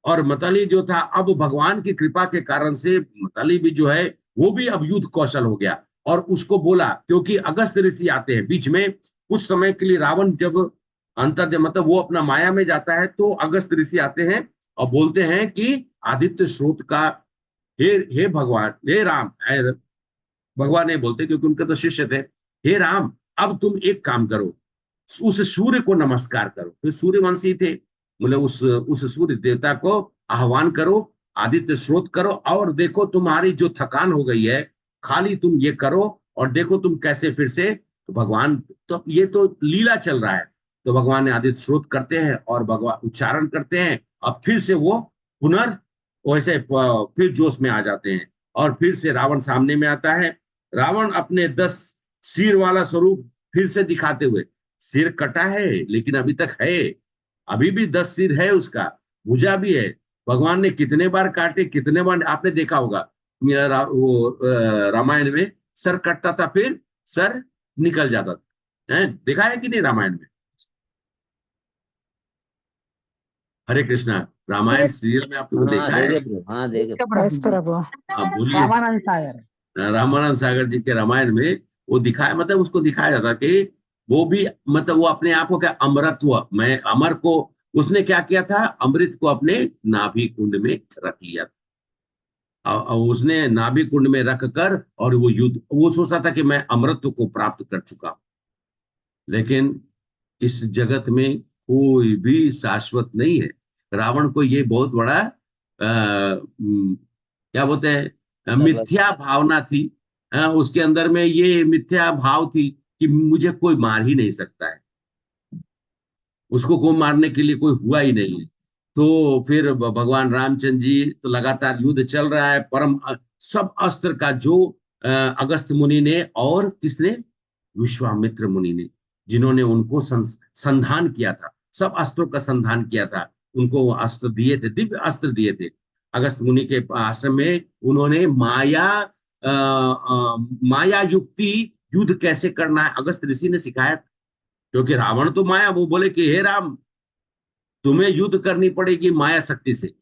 और मतली जो था, अब भगवान की कृपा के कारण से मतली भी जो है वो भी अब युद्ध कौशल हो गया। और उसको बोला, क्योंकि अगस्त ऋषि आते हैं बीच में कुछ समय के लिए, रावण जब अंतर मतलब वो अपना माया में जाता है, तो अगस्त ऋषि आते हैं और बोलते हैं कि आदित्य स्रोत का हे भगवान, हे राम, भगवान नहीं बोलते क्योंकि उनके तो शिष्य थे, हे राम अब तुम एक काम करो, उस सूर्य को नमस्कार करो। तो सूर्यवंशी थे, मतलब उस सूर्य देवता को आह्वान करो, आदित्य स्रोत करो, और देखो तुम्हारी जो थकान हो गई है, खाली तुम ये करो और देखो तुम कैसे फिर से भगवान, तो ये तो लीला चल रहा है। तो भगवान ने आदित्य स्रोत करते हैं और भगवान उच्चारण करते हैं, अब फिर से वो वैसे फिर जोश में आ जाते हैं। और फिर से रावण सामने में आता है। रावण अपने 10 सिर वाला स्वरूप फिर से दिखाते हुए, सिर कटा है लेकिन अभी तक है, अभी भी 10 सिर है उसका, भुजा भी है। भगवान ने कितने बार काटे, कितने बार आपने देखा होगा रामायण में सर कटता था फिर सर निकल जाता था, देखा है कि नहीं रामायण में? हरे कृष्णा, रामायण सीरियल में आप लोगों ने हाँ देखा है? देखे प्रभु, हाँ देखे यस प्रभु। हाँ बोलिए। रामानंद सागर। रामानंद सागर जी के रामायण में वो दिखाया, मतलब उसको दिखाया जाता कि वो भी, मतलब वो अपने आप को क्या अमरत्व, मैं अमर को, उसने क्या किया था, अमृत को अपने नाभि कुंड में रख लिया था। और उसने नाभि कुंड में रख कर, और वो युद्ध, वो सोचता था कि मैं अमृत को प्राप्त कर चुका हूं। लेकिन इस जगत में कोई भी शाश्वत नहीं है। रावण को ये बहुत बड़ा क्या बोलते हैं, मिथ्या भावना थी। उसके अंदर में ये मिथ्या भाव थी कि मुझे कोई मार ही नहीं सकता है, उसको कोई मारने के लिए कोई हुआ ही नहीं है। तो फिर भगवान रामचंद्र जी, तो लगातार युद्ध चल रहा है, परम सब अस्त्र का जो अगस्त मुनि ने और किसने, विश्वामित्र मुनि ने, जिन्होंने उनको संधान किया था, सब अस्त्रों का संधान किया था, उनको वो अस्त्र दिए थे, दिव्य अस्त्र दिए थे। अगस्त मुनि के आश्रम में उन्होंने माया युक्ति युद्ध कैसे करना है अगस्त ऋषि ने सिखाया था। क्योंकि रावण तो माया, वो बोले कि हे राम तुम्हें युद्ध करनी पड़ेगी माया शक्ति से,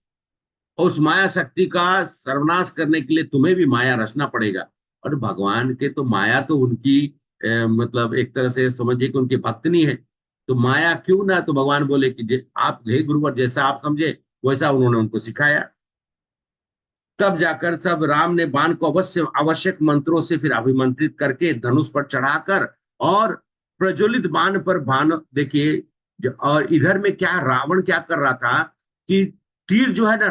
उस माया शक्ति का सर्वनाश करने के लिए तुम्हें भी माया रचना पड़ेगा। और भगवान के तो माया तो उनकी मतलब एक तरह से समझिए कि उनकी भक्तनी है, तो माया क्यों ना। तो भगवान बोले कि आप हे गुरुवर, जैसा आप समझे वैसा उन्होंने उनको सिखाया। तब जाकर सब राम ने बाण को आवश्यक मंत्रों से फिर अभिमंत्रित करके धनुष पर चढ़ाकर, और प्रज्वलित बाण पर बाण देखिए। और इधर में क्या रावण क्या कर रहा था कि तीर जो है ना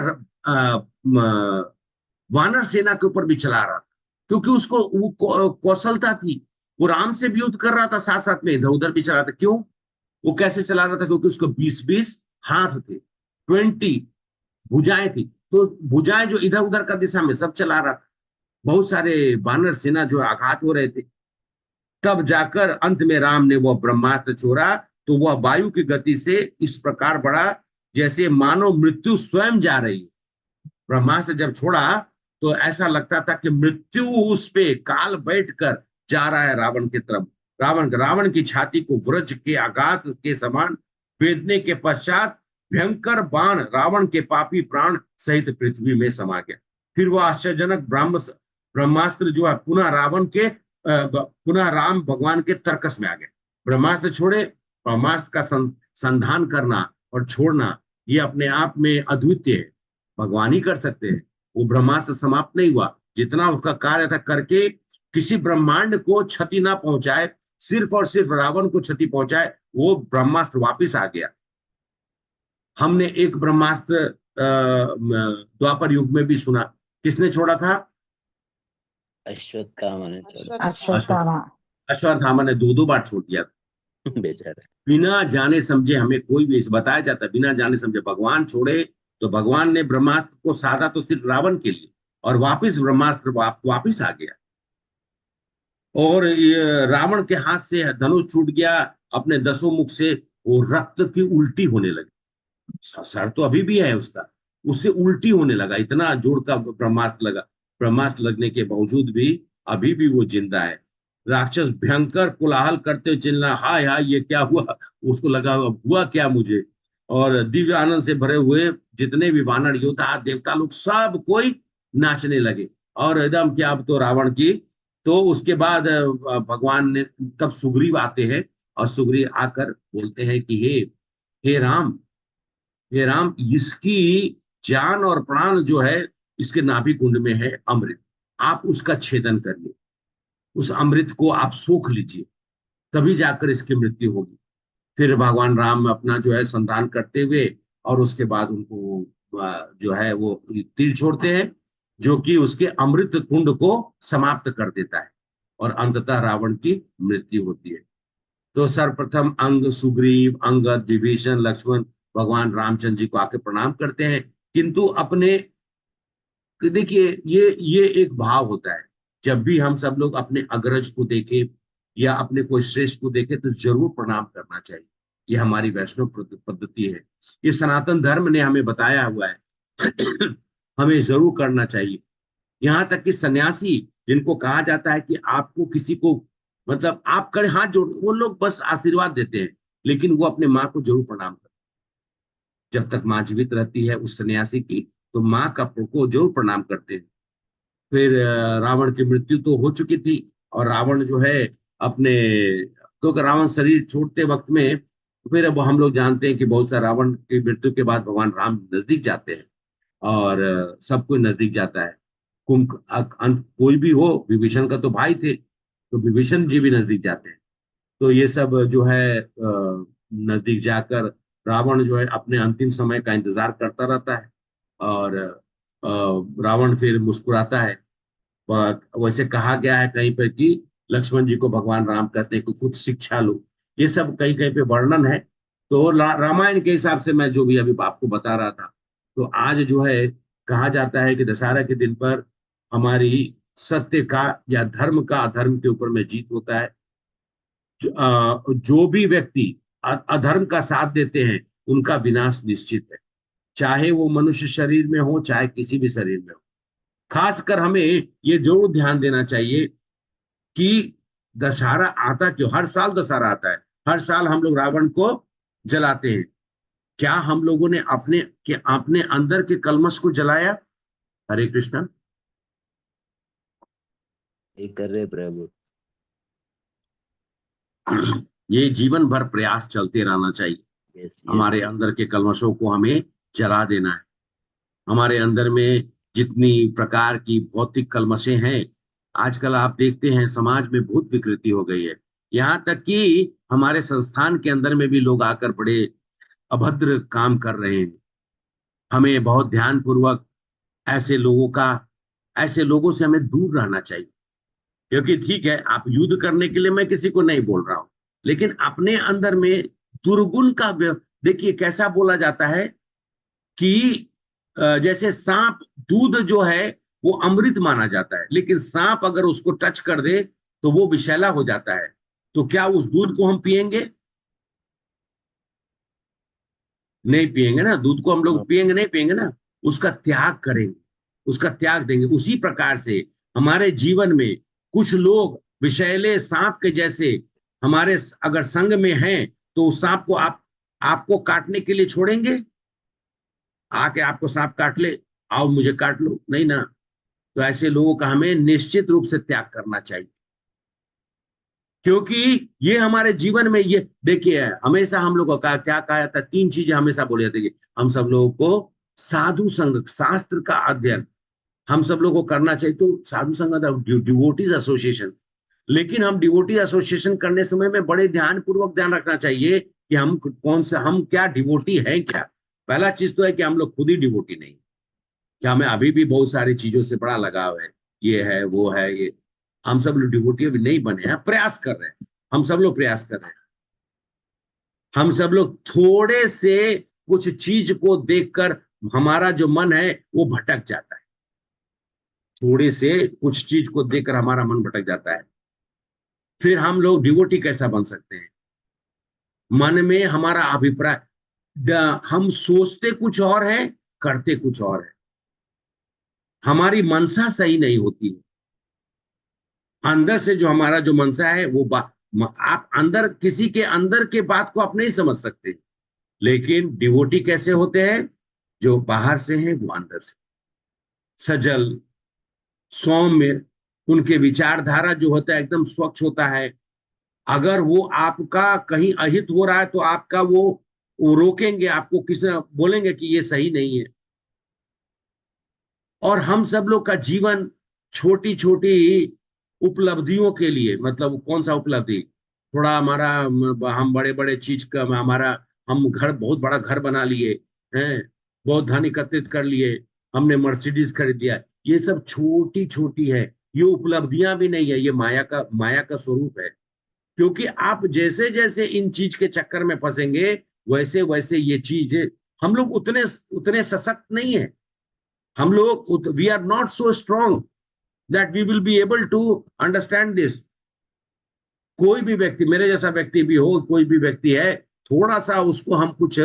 वानर सेना के ऊपर भी चला रहा था, क्योंकि उसको वो कौशलता थी। वो राम से भी युद्ध कर रहा था, साथ साथ में इधर उधर भी चला था। क्यों, वो कैसे चला रहा था? क्योंकि उसको 20-20 हाथ थे, 20 भुजाएं थी, तो भुजाएं जो इधर उधर का दिशा में सब चला रहा था। बहुत सारे बानर सेना जो आघात हो रहे थे। तब जाकर अंत में राम ने वह ब्रह्मास्त्र छोड़ा, तो वह वायु की गति से इस प्रकार बढ़ा जैसे मानो मृत्यु स्वयं जा रही है। ब्रह्मास्त्र जब छोड़ा तो ऐसा लगता था कि मृत्यु उस पे काल बैठकर जा रहा है रावण की तरफ। रावण की छाती को वज्र के आघात के समान वेदने के पश्चात भयंकर बाण रावण के पापी प्राण सहित पृथ्वी में समा गया। फिर वह आश्चर्यजनक ब्रह्मास्त्र जो है पुनः राम भगवान के तर्कस में आ गया। ब्रह्मास्त्र छोड़े, ब्रह्मास्त्र का संधान करना और छोड़ना ये अपने आप में अद्वितीय है, भगवान ही कर सकते हैं। वो ब्रह्मास्त्र समाप्त नहीं हुआ, जितना उसका कार्य था करके किसी ब्रह्मांड को क्षति ना पहुंचाए, सिर्फ और सिर्फ रावण को क्षति पहुंचाए, वो ब्रह्मास्त्र वापिस आ गया। हमने एक ब्रह्मास्त्र द्वापर युग में भी सुना, किसने छोड़ा था? अश्वत्थामा ने छोड़ा। अश्वत्थामा। अश्वत्थामा ने 2 बार छोड़ दिया बेचारा। बिना जाने समझे हमें कोई भी बताया जाता है, बिना जाने समझे भगवान छोड़े, तो भगवान ने ब्रह्मास्त्र को साधा तो सिर्फ रावण के लिए, और वापिस ब्रह्मास्त्र वापिस आ गया, और ये रावण के हाथ से धनुष छूट गया, अपने 10 मुख से वो रक्त की उल्टी होने लगी। सर तो अभी भी है उसका, उससे उल्टी होने लगा, इतना जोर का ब्रह्मास्त्र लगा। ब्रह्मास्त्र लगने के बावजूद भी अभी भी वो जिंदा है। राक्षस भयंकर कोलाहल करते हुए चिल्ला, हाय हाय ये क्या हुआ, उसको लगा हुआ क्या मुझे। और दिव्य आनंद से भरे हुए जितने भी वानर योद्धा देवता लोग सब कोई नाचने लगे, और एकदम क्या, अब तो रावण की। तो उसके बाद भगवान ने, तब सुग्रीव आते हैं, और सुग्रीव आकर बोलते हैं कि हे राम, हे राम, इसकी जान और प्राण जो है इसके नाभि कुंड में है अमृत, आप उसका छेदन करिए, उस अमृत को आप सोख लीजिए, तभी जाकर इसकी मृत्यु होगी। फिर भगवान राम अपना जो है संधान करते हुए, और उसके बाद उनको जो है वो तीर छोड़ते हैं, जो कि उसके अमृत कुंड को समाप्त कर देता है, और अंततः रावण की मृत्यु होती है। तो सर्वप्रथम अंग सुग्रीव, अंगद, विभीषण, लक्ष्मण भगवान रामचंद्र जी को आके प्रणाम करते हैं, किंतु अपने, देखिए ये एक भाव होता है, जब भी हम सब लोग अपने अग्रज को देखें या अपने कोई श्रेष्ठ को देखें तो जरूर प्रणाम करना चाहिए। ये हमारी वैष्णव पद्धति है, ये सनातन धर्म ने हमें बताया हुआ है। हमें जरूर करना चाहिए। यहाँ तक कि सन्यासी, जिनको कहा जाता है कि आपको किसी को, मतलब आप कड़े हाथ जोड़, वो लोग बस आशीर्वाद देते हैं, लेकिन वो अपने माँ को जरूर प्रणाम करते हैं। जब तक माँ जीवित रहती है उस सन्यासी की, तो माँ का को जरूर प्रणाम करते हैं। फिर रावण की मृत्यु तो हो चुकी थी, और रावण जो है अपने, क्योंकि रावण शरीर छोड़ते वक्त में, फिर अब हम लोग जानते हैं कि बहुत सा रावण की मृत्यु के बाद भगवान राम नजदीक जाते हैं, और सब कोई नजदीक जाता है। अंत कोई भी हो, विभीषण का तो भाई थे, तो विभीषण जी भी नजदीक जाते हैं। तो ये सब जो है नजदीक जाकर रावण जो है अपने अंतिम समय का इंतजार करता रहता है, और रावण फिर मुस्कुराता है। वैसे कहा गया है कहीं पर कि लक्ष्मण जी को भगवान राम कहते हैं कि कुछ शिक्षा लो, ये सब कहीं कहीं पे वर्णन है। तो रामायण के हिसाब से मैं जो भी अभी आपको बता रहा था, तो आज जो है कहा जाता है कि दशहरा के दिन पर हमारी सत्य का या धर्म का अधर्म के ऊपर में जीत होता है। जो भी व्यक्ति अधर्म का साथ देते हैं उनका विनाश निश्चित है, चाहे वो मनुष्य शरीर में हो चाहे किसी भी शरीर में हो। खासकर हमें ये जरूर ध्यान देना चाहिए कि दशहरा आता क्यों, हर साल दशहरा आता है, हर साल हम लोग रावण को जलाते हैं। क्या हम लोगों ने अपने अंदर के कलमश को जलाया? हरे कृष्णा। ये कर रहे प्रभु। ये जीवन भर प्रयास चलते रहना चाहिए। Yes yes. हमारे अंदर के कलमशों को हमें जला देना है। हमारे अंदर में जितनी प्रकार की भौतिक कलमशें हैं, आजकल आप देखते हैं समाज में बहुत विकृति हो गई है। यहाँ तक कि हमारे संस्थान के अंदर में भी लोग आकर बड़े अभद्र काम कर रहे हैं। हमें बहुत ध्यान पूर्वक ऐसे लोगों का, ऐसे लोगों से हमें दूर रहना चाहिए। क्योंकि ठीक है, आप युद्ध करने के लिए मैं किसी को नहीं बोल रहा हूं, लेकिन अपने अंदर में दुर्गुण का देखिए कैसा बोला जाता है कि जैसे सांप, दूध जो है वो अमृत माना जाता है, लेकिन सांप अगर उसको टच कर दे तो वो विषैला हो जाता है। तो क्या उस दूध को हम पिएंगे? नहीं पिएंगे ना, दूध को हम लोग पिएंगे नहीं, पिएंगे ना, उसका त्याग करेंगे, उसका त्याग देंगे। उसी प्रकार से हमारे जीवन में कुछ लोग विषैले सांप के जैसे हमारे अगर संग में हैं, तो उस सांप को आपको काटने के लिए छोड़ेंगे? आके आपको सांप काट ले, आओ मुझे काट लो, नहीं ना। तो ऐसे लोगों का हमें निश्चित रूप से त्याग करना चाहिए, क्योंकि ये हमारे जीवन में, ये देखिए हमेशा हम लोगों का क्या कहा जाता है, 3 चीजें हमेशा बोली जाती है। हम सब लोगों को साधु संग, शास्त्र का अध्ययन हम सब लोगों को करना चाहिए। तो साधु संग, डिवोटीज एसोसिएशन, लेकिन हम डिवोटी एसोसिएशन करने समय में बड़े ध्यान पूर्वक ध्यान रखना चाहिए कि हम कौन सा, हम क्या डिवोटी हैं क्या। पहला चीज तो है कि हम लोग खुद ही डिवोटी नहीं, कि हमें अभी भी बहुत सारी चीजों से बड़ा लगाव है, ये है वो है, ये हम सब लोग डिवोटी अभी नहीं बने हैं, प्रयास कर रहे हैं, हम सब लोग प्रयास कर रहे हैं। हम सब लोग थोड़े से कुछ चीज को देखकर हमारा जो मन है वो भटक जाता है। थोड़े से कुछ चीज को देखकर हमारा मन भटक जाता है। फिर हम लोग डिवोटी कैसा बन सकते हैं? मन में हमारा अभिप्राय, हम सोचते कुछ और है, करते कुछ और है। हमारी मनसा सही नहीं होती है। अंदर से जो हमारा जो मनसा है वो आप अंदर किसी के अंदर के बात को आप नहीं समझ सकते, लेकिन डिवोटी कैसे होते हैं? जो बाहर से हैं वो अंदर से सजल सौम्य, उनके विचारधारा जो होता है एकदम स्वच्छ होता है। अगर वो आपका कहीं अहित हो रहा है तो आपका वो रोकेंगे, आपको किसी बोलेंगे कि ये सही नहीं है। और हम सब लोग का जीवन छोटी छोटी उपलब्धियों के लिए, मतलब कौन सा उपलब्धि, थोड़ा हमारा हम बड़े बड़े चीज का हमारा, हम घर बहुत बड़ा घर बना लिए हैं, बहुत धन एकत्रित कर लिए, हमने मर्सिडीज खरीद लिया, ये सब छोटी छोटी है। ये उपलब्धियां भी नहीं है, ये माया का स्वरूप है। क्योंकि आप जैसे जैसे इन चीज के चक्कर में फंसेंगे वैसे वैसे ये चीज, हम लोग उतने उतने सशक्त नहीं है। हम लोग we are not so strong that we will be able to understand this. कोई भी व्यक्ति, मेरे जैसा व्यक्ति भी हो, कोई भी व्यक्ति है, थोड़ा सा उसको हम कुछ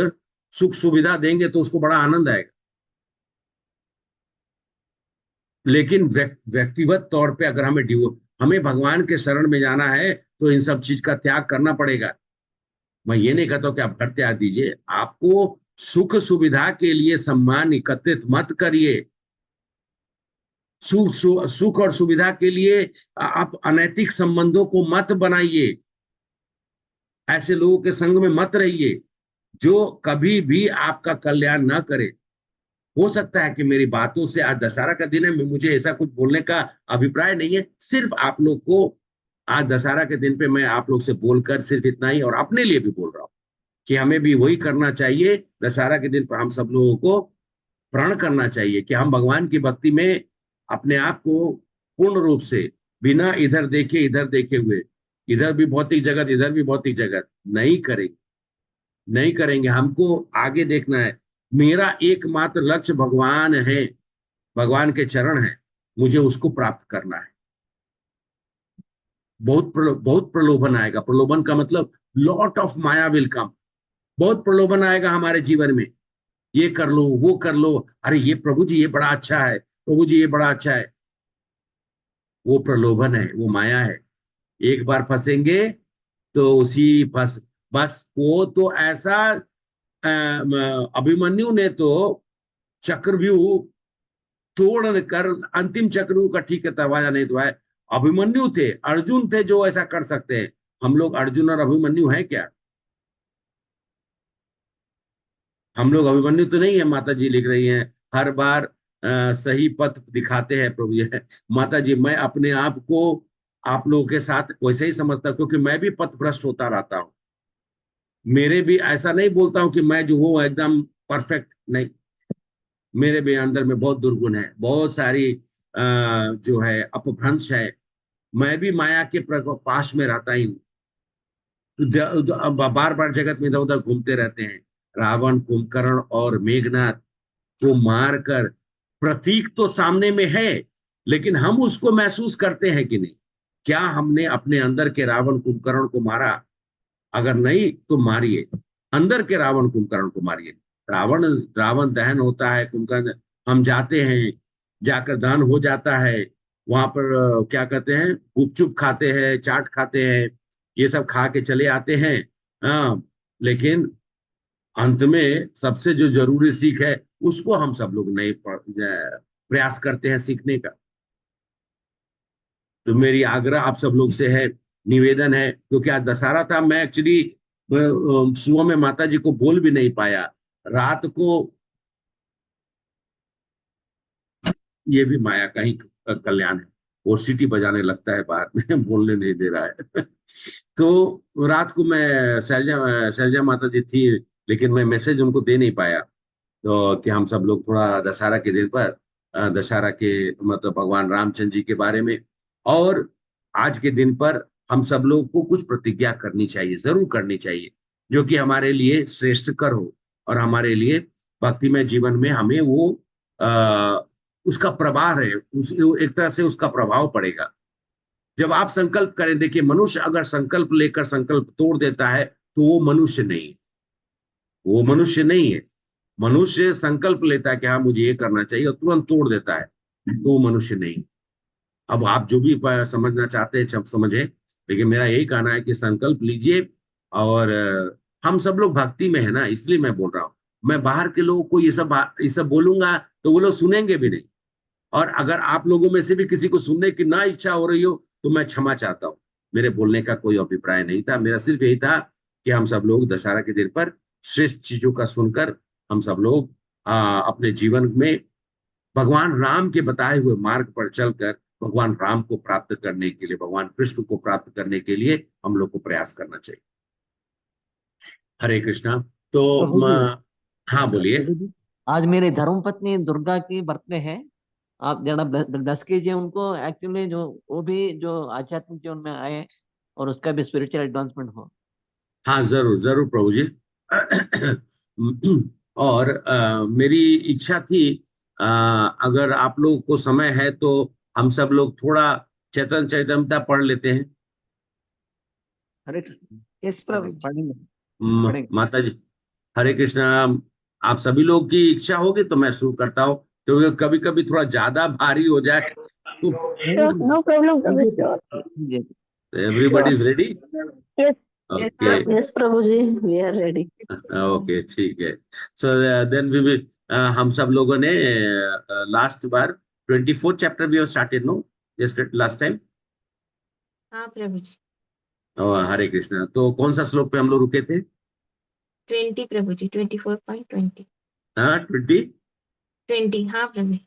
सुख सुविधा देंगे तो उसको बड़ा आनंद आएगा। लेकिन व्यक्तिगत तौर पे अगर हमें भगवान के शरण में जाना है तो इन सब चीज का त्याग करना पड़ेगा। मैं ये नहीं कहता कि आप घर त्याग दीजिए, आपको सुख सुविधा के लिए सम्मान एकत्रित मत करिए। सुख और सुविधा के लिए आप अनैतिक संबंधों को मत बनाइए। ऐसे लोगों के संग में मत रहिए जो कभी भी आपका कल्याण ना करे। हो सकता है कि मेरी बातों से, आज दशहरा का दिन है, मुझे ऐसा कुछ बोलने का अभिप्राय नहीं है, सिर्फ आप लोग को आज दशहरा के दिन पे मैं आप लोग से बोलकर सिर्फ इतना ही, और अपने लिए भी बोल रहा हूं कि हमें भी वही करना चाहिए। दशहरा के दिन पर हम सब लोगों को प्रण करना चाहिए कि हम भगवान की भक्ति में अपने आप को पूर्ण रूप से, बिना इधर देखे हुए, इधर भी भौतिक जगत इधर भी भौतिक जगत, नहीं करेंगे। हमको आगे देखना है। मेरा एकमात्र लक्ष्य भगवान है, भगवान के चरण है, मुझे उसको प्राप्त करना है। बहुत प्रलोभन आएगा। प्रलोभन का मतलब lot of Maya will come. बहुत प्रलोभन आएगा हमारे जीवन में, ये कर लो वो कर लो, अरे ये प्रभु जी ये बड़ा अच्छा है, प्रभु जी ये बड़ा अच्छा है। वो प्रलोभन है, वो माया है। एक बार फंसेंगे तो उसी फंस, बस वो तो ऐसा, अभिमन्यु ने तो चक्रव्यूह तोड़ कर अंतिम चक्रव्यूह का ठीक है दरवाजा नहीं दबाया। अभिमन्यु थे, अर्जुन थे जो ऐसा कर सकते हैं। हम लोग अर्जुन और अभिमन्यु हैं क्या? हम लोग अभिमन्यु तो नहीं है। माता जी लिख रही हैं हर बार सही पथ दिखाते हैं प्रभु जी। माता जी मैं अपने आप को आप लोगों के साथ वैसे ही समझता हूं, क्योंकि मैं भी पथ भ्रष्ट होता रहता हूं। मेरे भी ऐसा नहीं बोलता हूं कि मैं जो हूं एकदम परफेक्ट नहीं, मेरे भी अंदर में बहुत दुर्गुण है, बहुत सारी जो है अपभ्रंश है। मैं भी माया के पास में रहता ही हूँ। बार बार जगत में इधर उधर घूमते रहते हैं। रावण, कुंभकर्ण और मेघनाथ को मारकर, प्रतीक तो सामने में है, लेकिन हम उसको महसूस करते हैं कि नहीं? क्या हमने अपने अंदर के रावण कुंभकर्ण को मारा? अगर नहीं तो मारिए, अंदर के रावण कुंभकर्ण को मारिए। रावण रावण दहन होता है, कुंभकर्ण हम जाते हैं, जाकर दहन हो जाता है। वहां पर क्या कहते हैं, गुपचुप खाते हैं, चाट खाते हैं, ये सब खा के चले आते हैं। हाँ, लेकिन अंत में सबसे जो जरूरी सीख है उसको हम सब लोग नहीं प्रयास करते हैं सीखने का। तो मेरी आग्रह आप सब लोग से है, निवेदन है, क्योंकि आज दशहरा था, मैं एक्चुअली सुबह में माता जी को बोल भी नहीं पाया। रात को ये भी माया का ही कल्याण है, वो सीटी बजाने लगता है बाहर में, बोलने नहीं दे रहा है। तो रात को मैं शैलजा माता जी थी, लेकिन मैं मैसेज उनको दे नहीं पाया। तो कि हम सब लोग थोड़ा दशहरा के दिन पर दशहरा के मतलब भगवान रामचंद्र जी के बारे में, और आज के दिन पर हम सब लोग को कुछ प्रतिज्ञा करनी चाहिए, जरूर करनी चाहिए। जो कि हमारे लिए श्रेष्ठकर हो और हमारे लिए भक्तिमय जीवन में हमें वो उसका प्रभाव है, एक तरह से उसका प्रभाव पड़ेगा। जब आप संकल्प करें, देखिए मनुष्य अगर संकल्प लेकर संकल्प तोड़ देता है तो वो मनुष्य नहीं है, वो मनुष्य नहीं है। मनुष्य संकल्प लेता है कि हाँ मुझे ये करना चाहिए और तुरंत तोड़ देता है, तो वो मनुष्य नहीं। अब आप जो भी समझना चाहते हैं सब समझे, लेकिन मेरा यही कहना है कि संकल्प लीजिए। और हम सब लोग भक्ति में है ना, इसलिए मैं बोल रहा हूँ। मैं बाहर के लोगों को ये सब बोलूंगा तो वो लोग सुनेंगे भी नहीं। और अगर आप लोगों में से भी किसी को सुनने की ना इच्छा हो रही हो तो मैं क्षमा चाहता हूँ, मेरे बोलने का कोई अभिप्राय नहीं था। मेरा सिर्फ यही था कि हम सब लोग दशहरा के दिन पर श्रेष्ठ चीजों का सुनकर हम सब लोग अपने जीवन में भगवान राम के बताए हुए मार्ग पर चलकर भगवान राम को प्राप्त करने के लिए, भगवान कृष्ण को प्राप्त करने के लिए हम लोग को प्रयास करना चाहिए। हरे कृष्णा। तो प्रभु जी, हाँ बोलिए। प्रभु जी, आज मेरे धर्मपत्नी दुर्गा की बर्थडे है। आप जरा ब्लेस कीजिए उनको, एक्चुअली जो वो भी जो आध्यात्मिक जीवन में आए और उसका भी स्पिरिचुअल एडवांसमेंट हो। हाँ जरूर जरूर प्रभु जी। और मेरी इच्छा थी, अगर आप लोगों को समय है तो हम सब लोग थोड़ा चैतन्य चैतन्यता पढ़ लेते हैं। हरे कृष्ण। यस प्रभु जी। पढ़ेंगे, पढ़ेंगे। माता जी हरे कृष्णा। आप सभी लोग की इच्छा होगी तो मैं शुरू करता हूँ, क्योंकि कभी कभी थोड़ा ज्यादा भारी हो जाए तो। No problem, Prabhuji. Everybody is ready? Yes, okay yes, Prabhuji, we are ready. Okay ठीक है। सो देन वी विल, हम सब लोगों ने लास्ट बार 24 chapter we have started, no just last time. हाँ प्रभु जी। हरे कृष्णा। तो कौन सा श्लोक पे हम लोग रुके थे? 20 प्रभु जी, 24.20। हाँ 20। हाँ प्रभु।